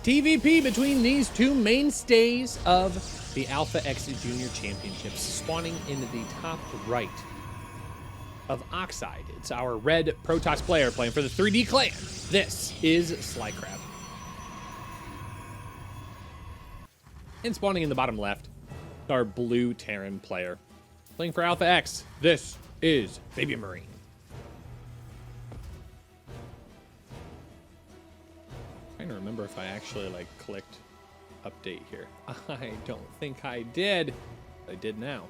TVP between these two mainstays of the Alpha X Junior Championships, spawning in the top right of Oxide. It's our red Protoss player playing for the 3D clan. This is SlyCrab. And spawning in the bottom left, our blue Terran player playing for Alpha X. This is BabyMarine. Trying to remember if I actually like clicked update here. I don't think I did. I did now.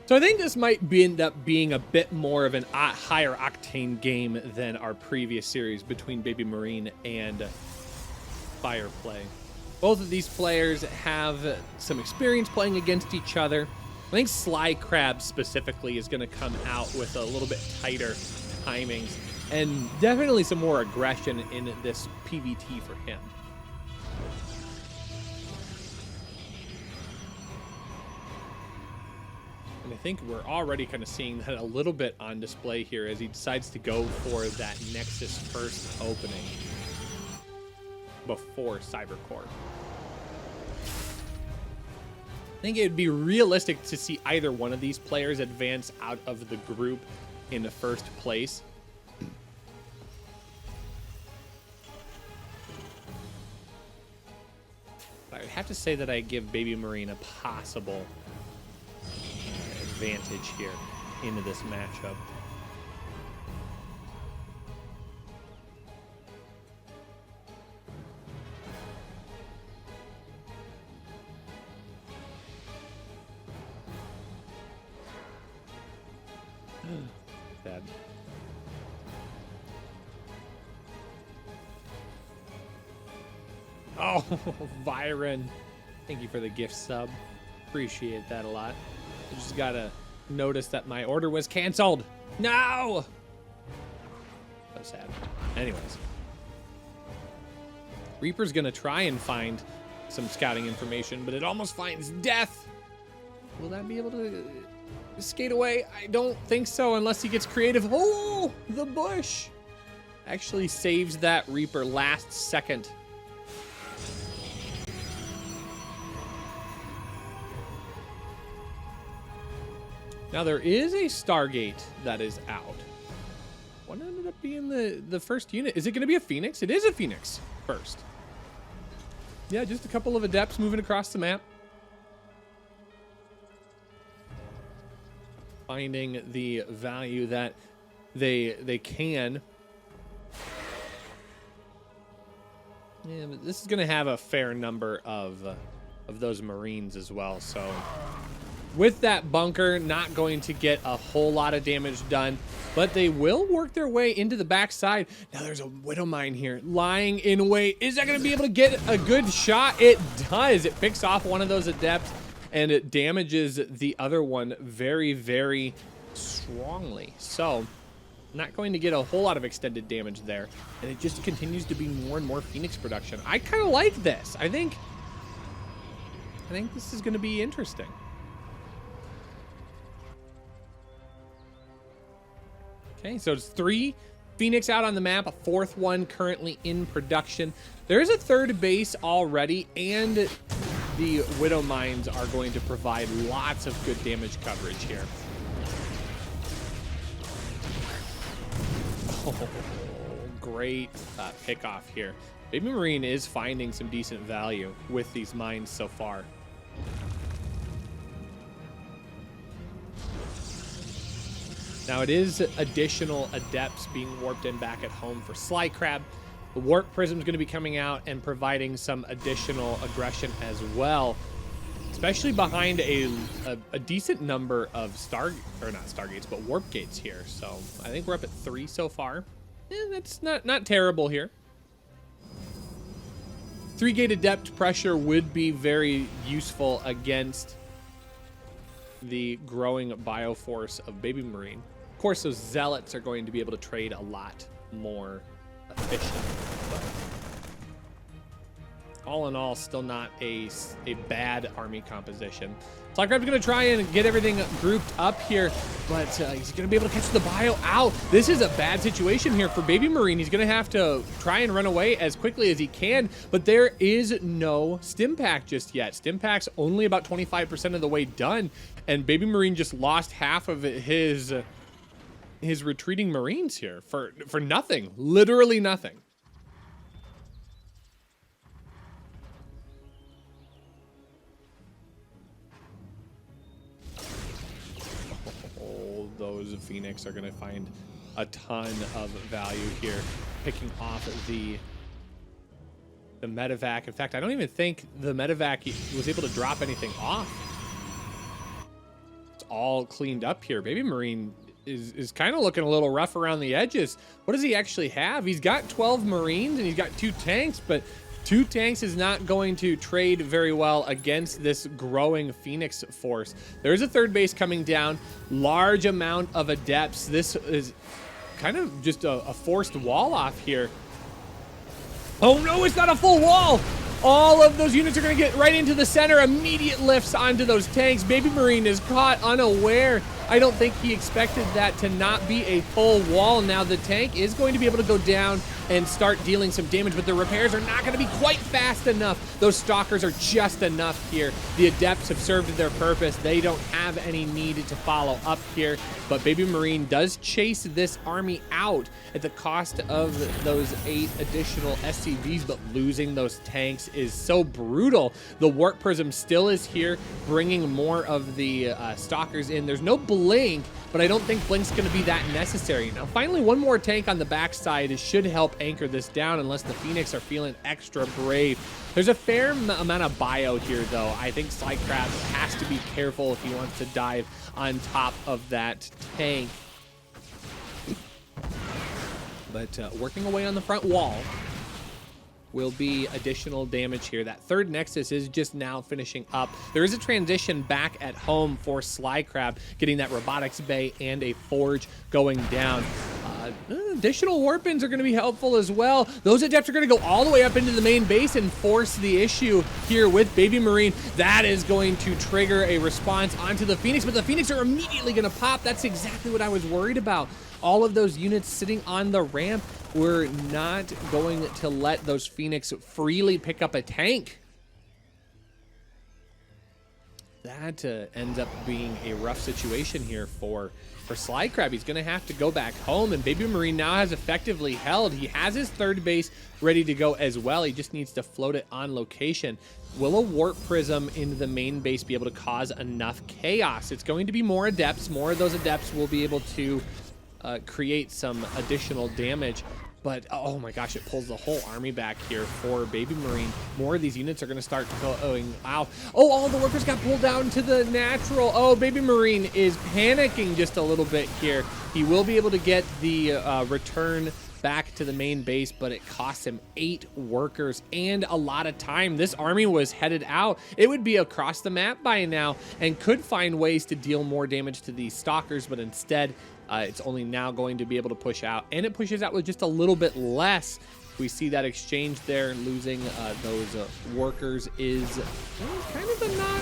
So I think this might end up being a bit more of an higher octane game than our previous series between BabyMarine and Fireplay. Both of these players have some experience playing against each other. I think SlyCrab specifically is going to come out with a little bit tighter timings and definitely some more aggression in this PvT for him. And I think we're already kind of seeing that a little bit on display here as he decides to go for that Nexus first opening before Cybercore. I think it would be realistic to see either one of these players advance out of the group in the first place. But I would have to say that I give BabyMarine a possible advantage here into this matchup. Bad. Oh, Viren. Thank you for the gift sub. Appreciate that a lot. I just gotta notice that my order was canceled. No! So sad. Anyways. Reaper's gonna try and find some scouting information, but it almost finds death. Will that be able to skate away? I don't think so unless he gets creative. Oh, the bush actually saves that Reaper last second. Now there is a Stargate that is out. What ended up being the first unit? Is it going to be a Phoenix? It is a Phoenix first. Yeah, just a couple of adepts moving across the map. Finding the value that they can. Yeah, but this is going to have a fair number of those Marines as well. So with that bunker, not going to get a whole lot of damage done, but they will work their way into the backside. Now there's a Widow Mine here lying in wait. Is that going to be able to get a good shot? It does. It picks off one of those adepts, and it damages the other one very, very strongly. So not going to get a whole lot of extended damage there. And it just continues to be more and more Phoenix production. I kind of like this. I think this is going to be interesting. Okay, so it's 3 Phoenix out on the map, a 4th one currently in production. There is a 3rd base already, and the Widow Mines are going to provide lots of good damage coverage here. Oh, great pick-off here. BabyMarine is finding some decent value with these mines so far. Now it is additional adepts being warped in back at home for SlyCrab. The Warp Prism is going to be coming out and providing some additional aggression as well, especially behind a decent number of not Stargates, but Warp Gates here. So I think we're up at 3 so far. That's not terrible here. 3-gate adept pressure would be very useful against the growing bioforce of BabyMarine. Of course, those zealots are going to be able to trade a lot more efficient. But all in all, still not a bad army composition. SlyCrab's going to try and get everything grouped up here, but he's going to be able to catch the bio out. This is a bad situation here for BabyMarine. He's going to have to try and run away as quickly as he can, but there is no stim pack just yet. Stim pack's only about 25% of the way done, and BabyMarine just lost half of his retreating Marines here for nothing, literally nothing. Those Phoenix are going to find a ton of value here, picking off the medevac. In fact, I don't even think the medevac was able to drop anything off. It's all cleaned up here. BabyMarine is kind of looking a little rough around the edges. What does he actually have? He's got 12 Marines and he's got 2 tanks, but 2 tanks is not going to trade very well against this growing Phoenix force. There's a third base coming down, large amount of adepts. This is kind of just a forced wall off here. Oh no, it's not a full wall. All of those units are going to get right into the center. Immediate lifts onto those tanks. BabyMarine is caught unaware. I don't think he expected that to not be a full wall. Now the tank is going to be able to go down and start dealing some damage, but the repairs are not going to be quite fast enough. Those stalkers are just enough here. The adepts have served their purpose. They don't have any need to follow up here, but BabyMarine does chase this army out at the cost of those 8 additional SCVs, but losing those tanks is so brutal. The Warp Prism still is here, bringing more of the stalkers in. There's no blink, but I don't think blink's going to be that necessary. Now, finally, one more tank on the backside should help anchor this down, unless the Phoenix are feeling extra brave. There's a fair amount of bio here, though. I think SlyCrab has to be careful if he wants to dive on top of that tank. But working away on the front wall will be additional damage here. That third Nexus is just now finishing up. There is a transition back at home for SlyCrab, getting that robotics bay and a forge going down. Additional warpins are going to be helpful as well. Those adepts are going to go all the way up into the main base and force the issue here with BabyMarine. That is going to trigger a response onto the Phoenix, but the Phoenix are immediately going to pop. That's exactly what I was worried about. All of those units sitting on the ramp were not going to let those Phoenix freely pick up a tank. That ends up being a rough situation here for SlyCrab. He's going to have to go back home, and BabyMarine now has effectively held. He has his third base ready to go as well. He just needs to float it on location. Will a Warp Prism into the main base be able to cause enough chaos? It's going to be more adepts. More of those adepts will be able to create some additional damage. But, oh my gosh, it pulls the whole army back here for BabyMarine. More of these units are going to start going, ow. Oh, all the workers got pulled down to the natural. Oh, BabyMarine is panicking just a little bit here. He will be able to get the return back to the main base, but it costs him 8 workers and a lot of time. This army was headed out. It would be across the map by now and could find ways to deal more damage to these stalkers, but instead, it's only now going to be able to push out, and it pushes out with just a little bit less. We see that exchange there. Losing those workers is kind of not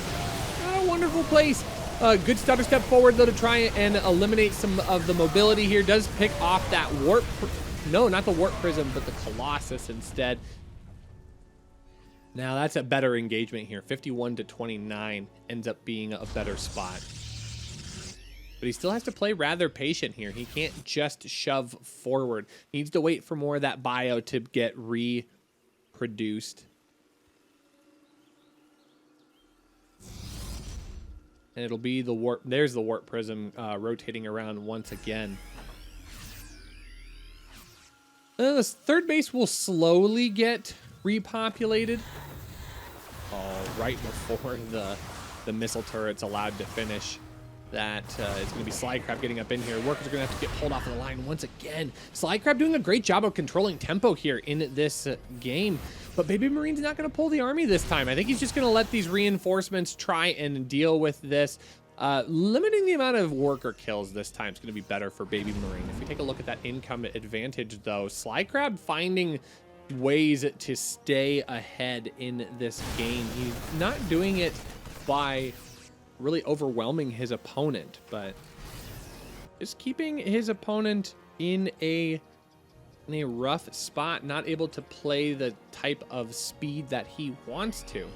a wonderful place. Good stutter step forward, though, to try and eliminate some of the mobility here. Does pick off that warp. No, not the Warp Prism, but the Colossus instead. Now, that's a better engagement here. 51 to 29 ends up being a better spot. But he still has to play rather patient here. He can't just shove forward. He needs to wait for more of that bio to get reproduced. And it'll be the warp. There's the Warp Prism rotating around once again. This third base will slowly get repopulated. Oh, right before the missile turret's allowed to finish. That is going to be SlyCrab getting up in here. Workers are going to have to get pulled off of the line once again. SlyCrab doing a great job of controlling tempo here in this game. But BabyMarine's not going to pull the army this time. I think he's just going to let these reinforcements try and deal with this. Limiting the amount of worker kills this time is going to be better for BabyMarine. If we take a look at that income advantage, though, SlyCrab finding ways to stay ahead in this game. He's not doing it by really overwhelming his opponent, but just keeping his opponent in a rough spot, not able to play the type of speed that he wants to.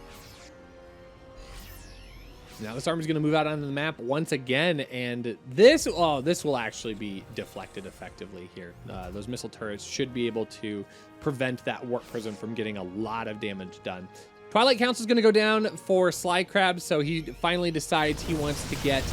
Now this army's going to move out onto the map once again, and this will actually be deflected effectively here. Those missile turrets should be able to prevent that warp prism from getting a lot of damage done. Twilight Council is going to go down for SlyCrab, so he finally decides he wants to get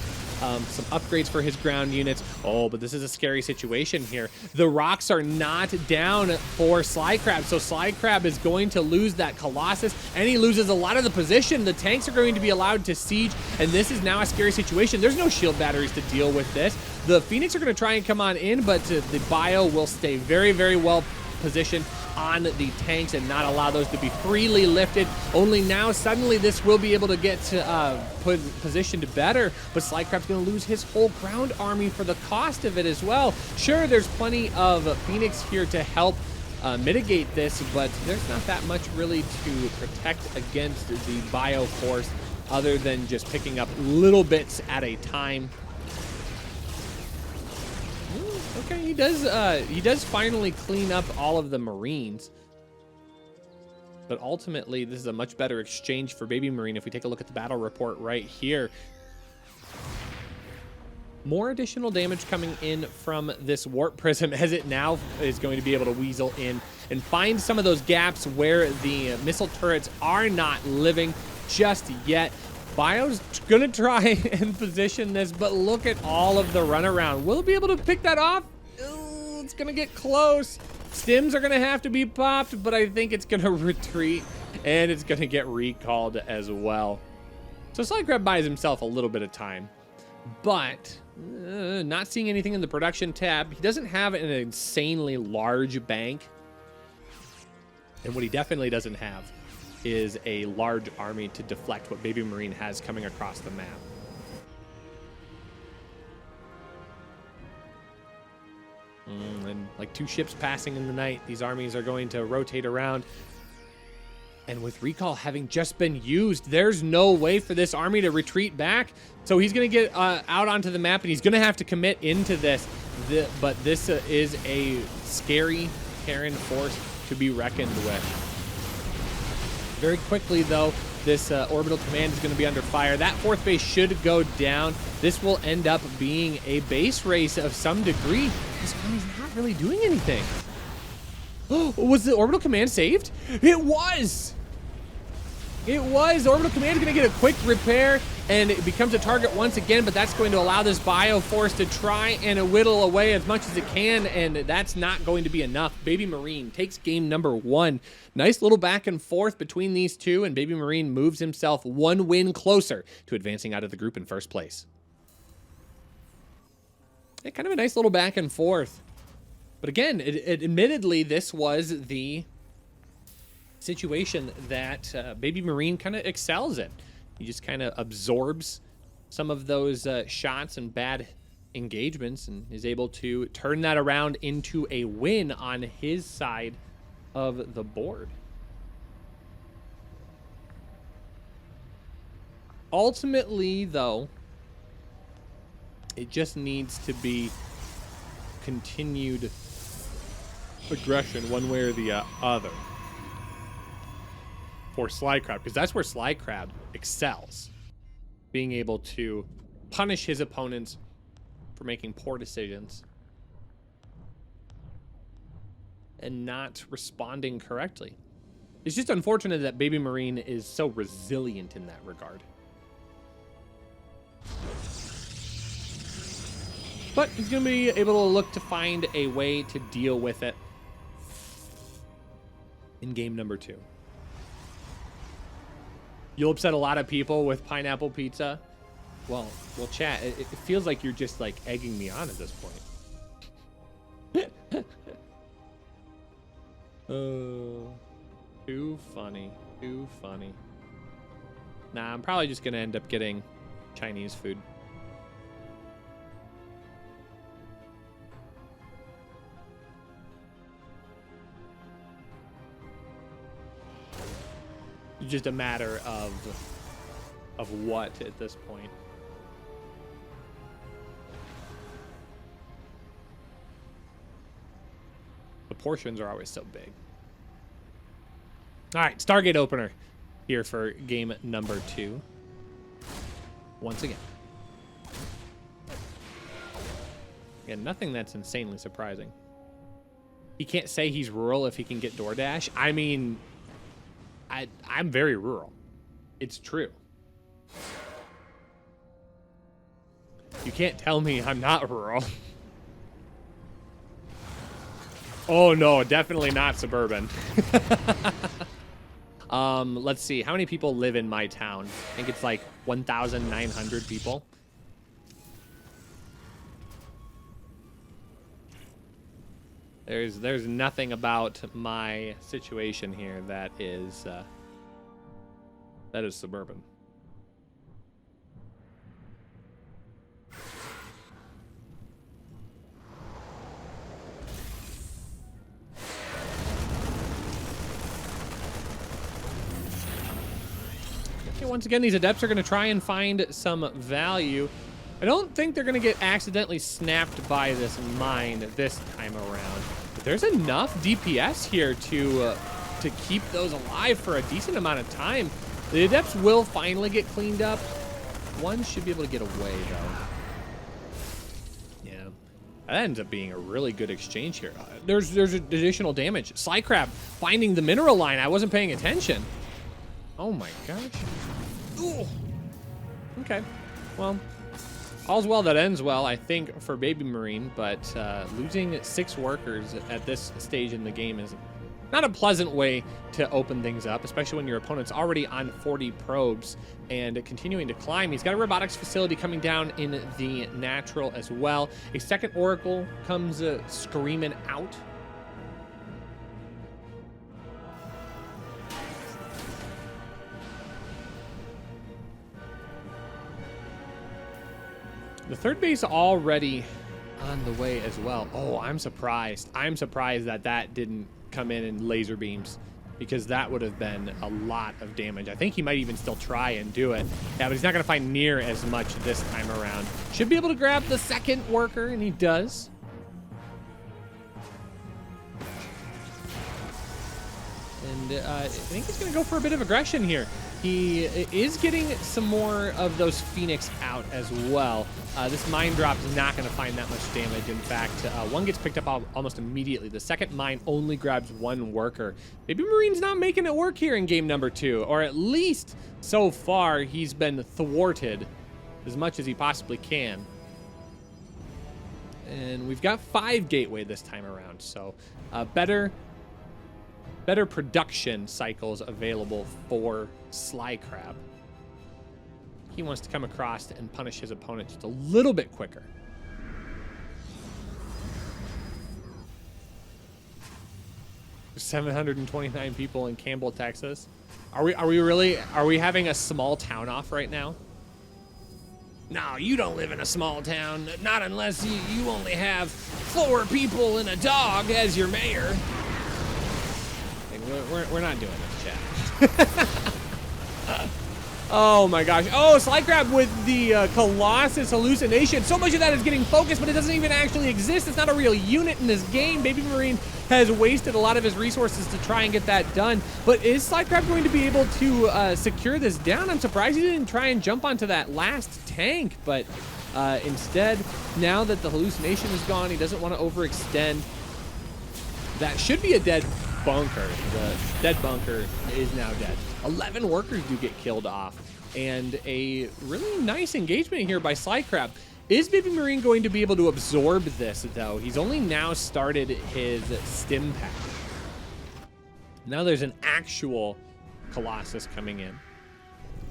some upgrades for his ground units. Oh, but this is a scary situation here. The rocks are not down for SlyCrab, so SlyCrab is going to lose that Colossus, and he loses a lot of the position. The tanks are going to be allowed to siege, and this is now a scary situation. There's no shield batteries to deal with this. The Phoenix are going to try and come on in, but the bio will stay very, very well positioned on the tanks and not allow those to be freely lifted. Only now suddenly this will be able to get positioned better, but SlyCrab's going to lose his whole ground army for the cost of it as well. Sure, there's plenty of Phoenix here to help mitigate this, but there's not that much really to protect against the bio force other than just picking up little bits at a time. Okay, he does finally clean up all of the Marines. But ultimately, this is a much better exchange for BabyMarine if we take a look at the battle report right here. More additional damage coming in from this warp prism, as it now is going to be able to weasel in and find some of those gaps where the missile turrets are not living just yet. Bio's gonna try and position this, but look at all of the runaround. Will it be able to pick that off? Ooh, it's gonna get close. Stims are gonna have to be popped, but I think it's gonna retreat and it's gonna get recalled as well. So SlyCrab buys himself a little bit of time, but not seeing anything in the production tab. He doesn't have an insanely large bank, and what he definitely doesn't have is a large army to deflect what BabyMarine has coming across the map. And like 2 ships passing in the night, these armies are going to rotate around. And with recall having just been used, there's no way for this army to retreat back. So he's going to get out onto the map, and he's going to have to commit into this. But this is a scary Terran force to be reckoned with. Very quickly, though, this orbital command is going to be under fire. That 4th base should go down. This will end up being a base race of some degree. This army's not really doing anything. Oh, was the orbital command saved? It was! It was. Orbital command is going to get a quick repair, and it becomes a target once again, but that's going to allow this bio force to try and whittle away as much as it can, and that's not going to be enough. BabyMarine takes game number 1. Nice little back and forth between these two, and BabyMarine moves himself 1 win closer to advancing out of the group in first place. Yeah, kind of a nice little back and forth. But again, admittedly, this was the situation that BabyMarine kind of excels in. He just kind of absorbs some of those shots and bad engagements and is able to turn that around into a win on his side of the board. Ultimately, though, it just needs to be continued aggression one way or the other for SlyCrab, because that's where SlyCrab excels, being able to punish his opponents for making poor decisions and not responding correctly. It's just unfortunate that BabyMarine is so resilient in that regard. But he's going to be able to look to find a way to deal with it in game number 2. You'll upset a lot of people with pineapple pizza. Well, chat, it feels like you're just like egging me on at this point. Oh, too funny, too funny. Nah, I'm probably just going to end up getting Chinese food. It's just a matter of what at this point. The portions are always so big. All right, Stargate opener here for game number 2. Once again. Again, nothing that's insanely surprising. He can't say he's rural if he can get DoorDash. I mean, I'm very rural. It's true. You can't tell me I'm not rural. Oh no, definitely not suburban. Let's see. How many people live in my town? I think it's like 1,900 people. There's nothing about my situation here that is suburban. Okay, once again, these adepts are going to try and find some value. I don't think they're going to get accidentally snapped by this mine this time around. But there's enough DPS here to keep those alive for a decent amount of time. The adepts will finally get cleaned up. One should be able to get away, though. Yeah. That ends up being a really good exchange here. There's additional damage. SlyCrab finding the mineral line. I wasn't paying attention. Oh, my gosh. Ooh. Okay. Well, all's well that ends well, I think, for BabyMarine, but losing 6 workers at this stage in the game is not a pleasant way to open things up, especially when your opponent's already on 40 probes and continuing to climb. He's got a robotics facility coming down in the natural as well. A second Oracle comes screaming out. The third base already on the way as well. Oh, I'm surprised. I'm surprised that that didn't come in laser beams, because that would have been a lot of damage. I think he might even still try and do it. Yeah, but he's not going to find near as much this time around. Should be able to grab the second worker, and he does. And I think he's going to go for a bit of aggression here. He is getting some more of those Phoenix out as well. This mine drop is not going to find that much damage. In fact, one gets picked up almost immediately. The second mine only grabs 1 worker. BabyMarine's not making it work here in game number 2, or at least so far he's been thwarted as much as he possibly can. And we've got 5 gateway this time around, so better production cycles available for SlyCrab. He wants to come across and punish his opponent just a little bit quicker. There's 729 people in Campbell, Texas. Are we having a small town off right now? No, you don't live in a small town. Not unless you only have 4 people and a dog as your mayor. We're not doing this, chat. Oh my gosh. Oh, SlyCrab with the Colossus hallucination. So much of that is getting focused, but it doesn't even actually exist. It's not a real unit in this game. BabyMarine has wasted a lot of his resources to try and get that done. But is SlyCrab going to be able to secure this down? I'm surprised he didn't try and jump onto that last tank, but instead, now that the hallucination is gone, he doesn't want to overextend. That should be a dead bunker. The dead bunker is now dead. 11 workers do get killed off, and a really nice engagement here by SlyCrab. Is BabyMarine going to be able to absorb this, though? He's only now started his stim pack. Now there's an actual Colossus coming in.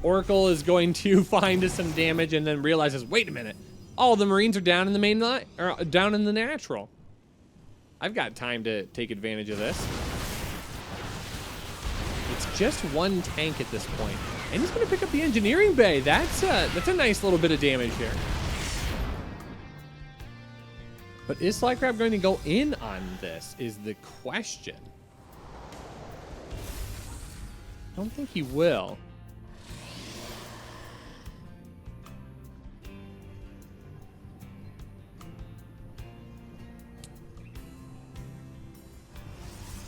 Oracle is going to find some damage and then realizes, wait a minute, all the Marines are down in the main line, or down in the natural. I've got time to take advantage of this. It's just 1 tank at this point, and he's going to pick up the engineering bay. That's a nice little bit of damage here. But is SlyCrab going to go in on this is the question. don't think he will.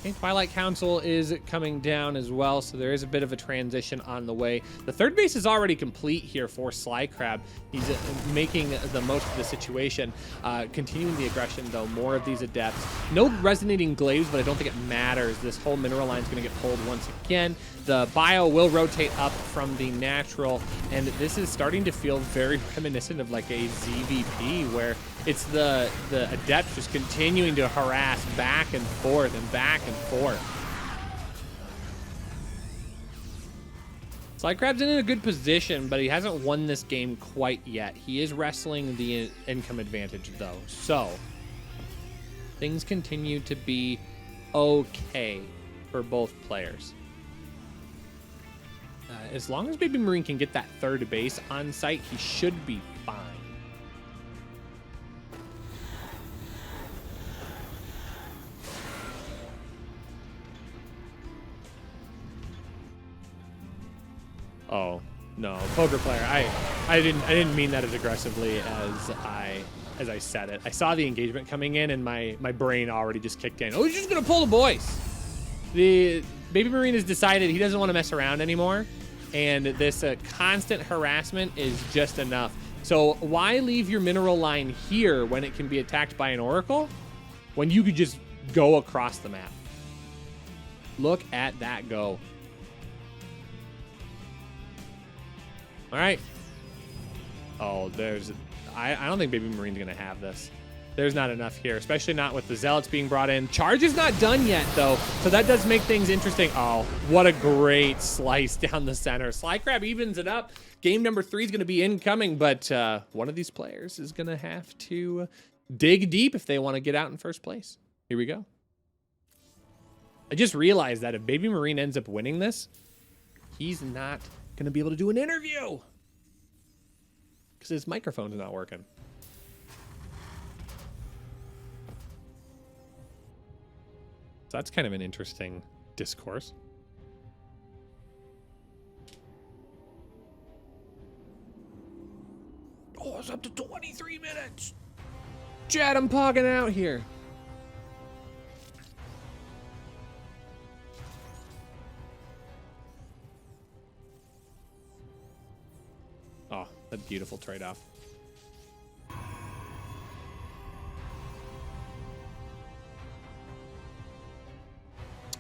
Okay, Twilight Council is coming down as well, so there is a bit of a transition on the way. The third base is already complete here for SlyCrab. He's making the most of the situation. Continuing the aggression, though, more of these adepts. No resonating glaives, but I don't think it matters. This whole mineral line is going to get pulled once again. The bio will rotate up from the natural, and this is starting to feel very reminiscent of like a ZVP, where it's the adept just continuing to harass back and forth and back and forth. SlyCrab's in a good position, but he hasn't won this game quite yet. He is wrestling the income advantage, though. So things continue to be okay for both players. As long as BabyMarine can get that third base on site, he should be fine. Oh no, poker player. I didn't mean that as aggressively as I said it. I saw the engagement coming in, and my brain already just kicked in. Oh, he's just gonna pull the boys. The BabyMarine has decided he doesn't want to mess around anymore, and this constant harassment is just enough. So why leave your mineral line here when it can be attacked by an oracle, when you could just go across the map? Look at that go. All right. Oh, I don't think BabyMarine's gonna have this. There's not enough here, especially not with the zealots being brought in. Charge is not done yet, though, so that does make things interesting. Oh, what a great slice down the center. SlyCrab evens it up. Game number 3 is going to be incoming, but one of these players is going to have to dig deep if they want to get out in first place. Here we go. I just realized that if BabyMarine ends up winning this, he's not going to be able to do an interview because his microphone's not working. So that's kind of an interesting discourse. Oh, it's up to 23 minutes. Chad, I'm pogging out here. Oh, a beautiful trade-off.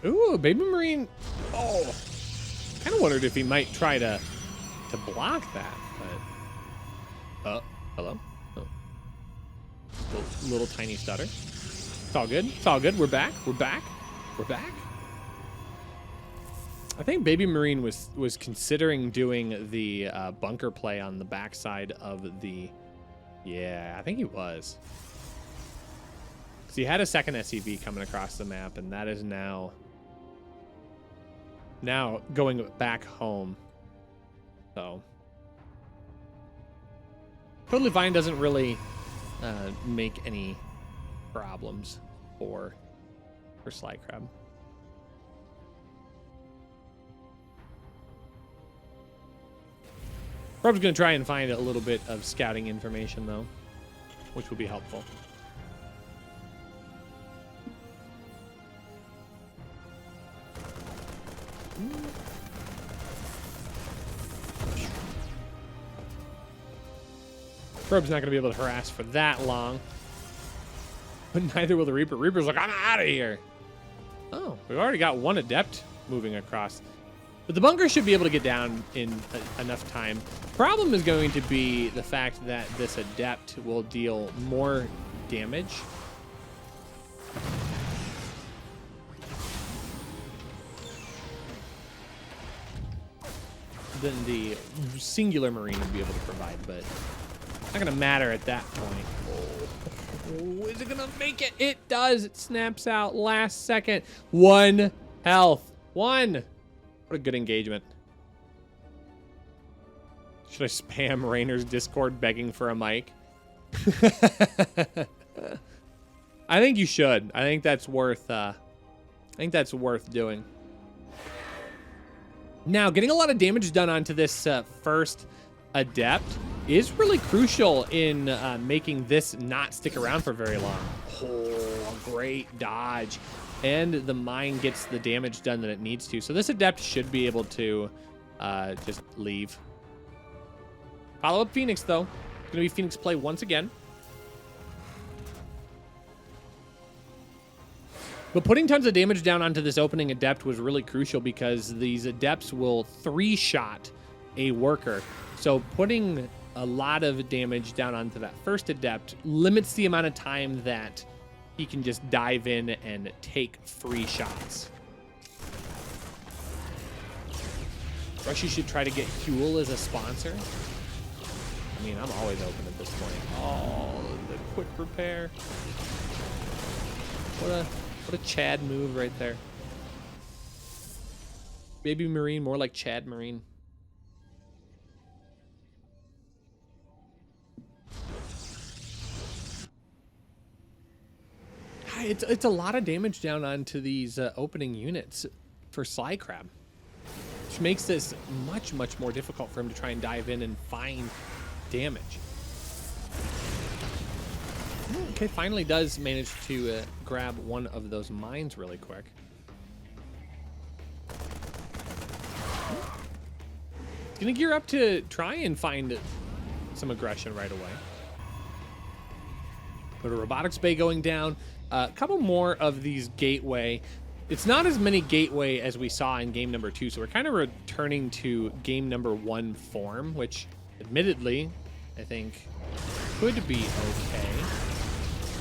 Ooh, BabyMarine. Oh, kind of wondered if he might try to block that, but hello. Oh, little tiny stutter. It's all good. It's all good. We're back. We're back. We're back. I think BabyMarine was considering doing the bunker play on the backside of the. Yeah, I think he was. So he had a second SCV coming across the map, and that is now going back home. So Totally Fine doesn't really make any problems for SlyCrab. Rob's going to try and find a little bit of scouting information, though, which will be helpful. Prob's not going to be able to harass for that long. But neither will the Reaper. Reaper's like, I'm out of here. Oh, we've already got one Adept moving across. But the bunker should be able to get down in enough time. Problem is going to be the fact that this Adept will deal more damage. Than the singular Marine would be able to provide, but not going to matter at that point. Oh, is it going to make it? It does. It snaps out last second. 1 health. 1. What a good engagement. Should I spam Rainer's Discord begging for a mic? I think you should. I think that's worth doing. Now, getting a lot of damage done onto this first Adept is really crucial in making this not stick around for very long. Oh, great dodge. And the mine gets the damage done that it needs to. So this Adept should be able to just leave. Follow up Phoenix, though. It's going to be Phoenix play once again. But putting tons of damage down onto this opening Adept was really crucial because these Adepts will 3-shot a worker. So putting a lot of damage down onto that first Adept limits the amount of time that he can just dive in and take free shots. Rushi should try to get Huel as a sponsor. I mean, I'm always open at this point. Oh, the quick repair. What a Chad move right there. BabyMarine, more like Chad Marine. It's a lot of damage down onto these opening units for SlyCrab, which makes this much, much more difficult for him to try and dive in and find damage. Okay, finally does manage to grab one of those mines really quick. He's gonna gear up to try and find some aggression right away. But a robotics bay going down. A couple more of these gateway. It's not as many gateway as we saw in game number 2, so we're kind of returning to game number 1 form, which admittedly I think could be okay.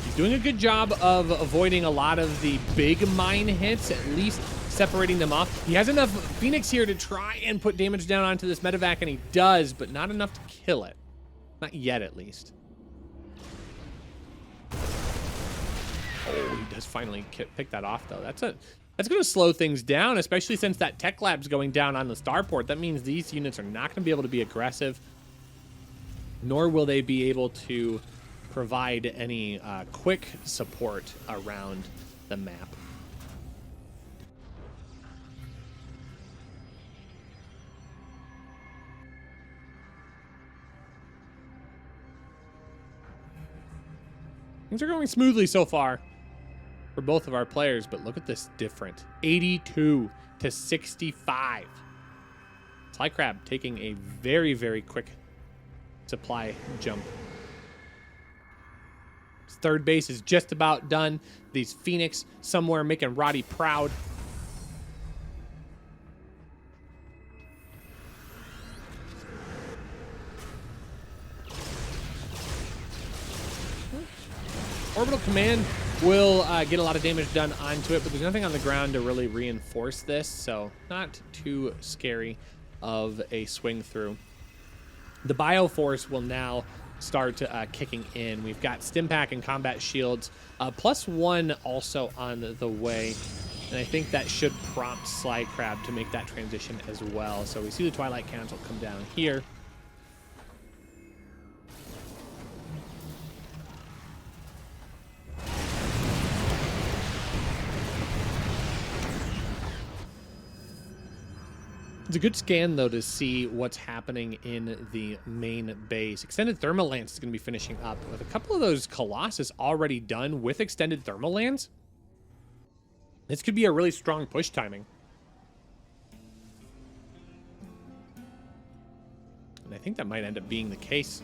He's doing a good job of avoiding a lot of the big mine hits, at least separating them off. He has enough Phoenix here to try and put damage down onto this medevac, and he does, but not enough to kill it. Not yet, at least. Oh, he does finally pick that off, though. That's going to slow things down, especially since that tech lab's going down on the starport. That means these units are not going to be able to be aggressive, nor will they be able to provide any quick support around the map. Things are going smoothly so far for both of our players, but look at this difference. 82 to 65. SlyCrab taking a very, very quick supply jump. His third base is just about done. These Phoenix somewhere making Roddy proud. Orbital Command will get a lot of damage done onto it, but there's nothing on the ground to really reinforce this, so not too scary of a swing through. The Bioforce will now start kicking in. We've got Stimpak and Combat Shields, +1 also on the way, and I think that should prompt SlyCrab to make that transition as well. So we see the Twilight Council come down here. It's a good scan, though, to see what's happening in the main base. Extended Thermal Lance is going to be finishing up with a couple of those Colossus already done with Extended Thermal Lance. This could be a really strong push timing. And I think that might end up being the case.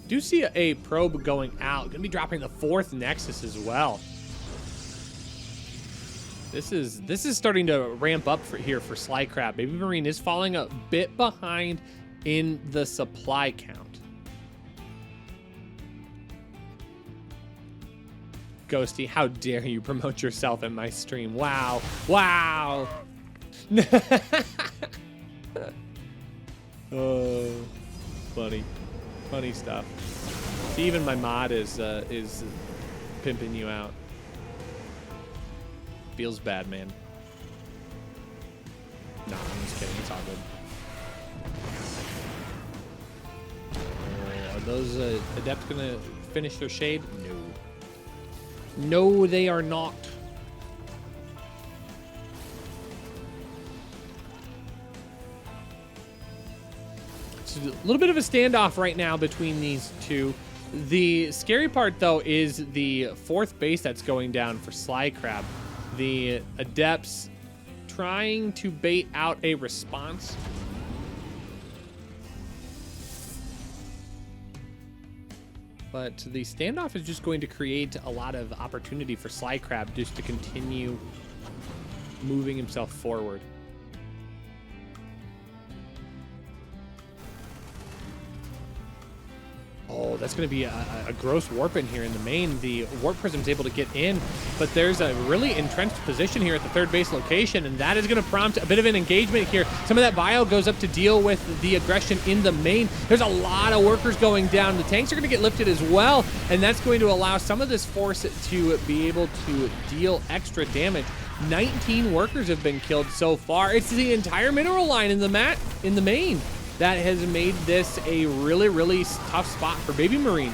Do see a probe going out. Going to be dropping the 4th Nexus as well. This is starting to ramp up here for SlyCrab. BabyMarine is falling a bit behind in the supply count. Ghosty, how dare you promote yourself in my stream? Wow. Wow. Oh, funny. Funny stuff. See, even my mod is pimping you out. Feels bad, man. Nah, I'm just kidding. It's all good. Are those Adepts gonna finish their shade? No. No, they are not. It's a little bit of a standoff right now between these two. The scary part, though, is the fourth base that's going down for SlyCrab. The Adepts trying to bait out a response. But the standoff is just going to create a lot of opportunity for SlyCrab just to continue moving himself forward. Oh, that's going to be a gross warp in here in the main. The warp prism's able to get in, but there's a really entrenched position here at the third base location, and that is going to prompt a bit of an engagement here. Some of that bio goes up to deal with the aggression in the main. There's a lot of workers going down. The tanks are going to get lifted as well, and that's going to allow some of this force to be able to deal extra damage. 19 workers have been killed so far. It's the entire mineral line in the main that has made this a really, really tough spot for BabyMarine.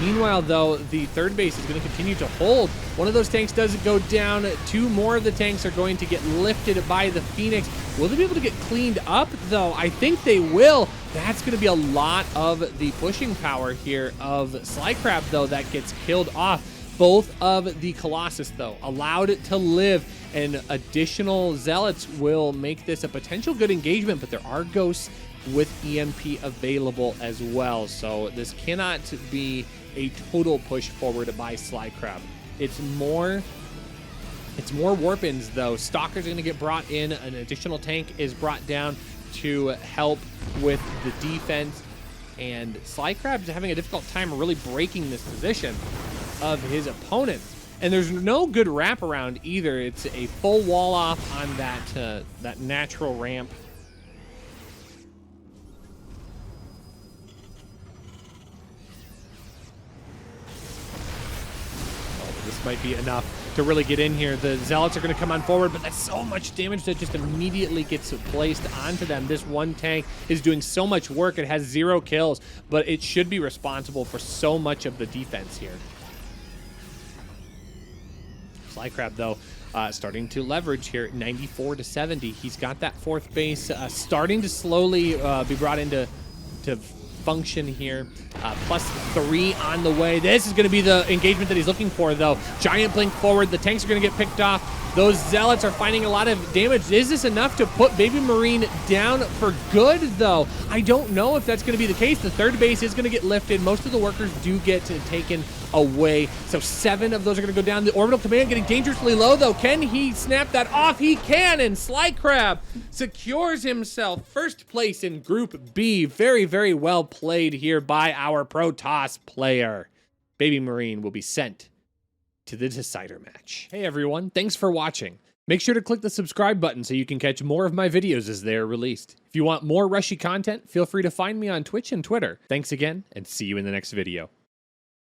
Meanwhile, though, the third base is going to continue to hold. One of those tanks does go down. Two more of the tanks are going to get lifted by the Phoenix. Will they be able to get cleaned up, though? I think they will. That's going to be a lot of the pushing power here of SlyCrab, though, that gets killed off. Both of the Colossus, though, allowed it to live, and additional Zealots will make this a potential good engagement, but there are Ghosts with EMP available as well, so this cannot be a total push forward by SlyCrab. It's more warp-ins, though. Stalker's going to get brought in. An additional tank is brought down to help with the defense, and SlyCrab's having a difficult time really breaking this position of his opponent. And there's no good wraparound either. It's a full wall off on that natural ramp. Oh, this might be enough to really get in here. The Zealots are going to come on forward, but that's so much damage that just immediately gets placed onto them. This one tank is doing so much work. It has 0 kills, but it should be responsible for so much of the defense here. SlyCrab, though, starting to leverage here, 94 to 70. He's got that fourth base starting to slowly be brought into function here. +3 on the way. This is going to be the engagement that he's looking for, though. Giant blink forward. The tanks are going to get picked off. Those Zealots are finding a lot of damage. Is this enough to put BabyMarine down for good, though? I don't know if that's going to be the case. The third base is going to get lifted. Most of the workers do get taken away. So 7 of those are going to go down. The orbital command getting dangerously low, though. Can he snap that off? He can, and SlyCrab secures himself first place in Group B. Very, very well played here by our Protoss player. BabyMarine will be sent to the decider match. Hey everyone, thanks for watching. Make sure to click the subscribe button so you can catch more of my videos as they are released. If you want more Rushi content, feel free to find me on Twitch and Twitter. Thanks again, and see you in the next video.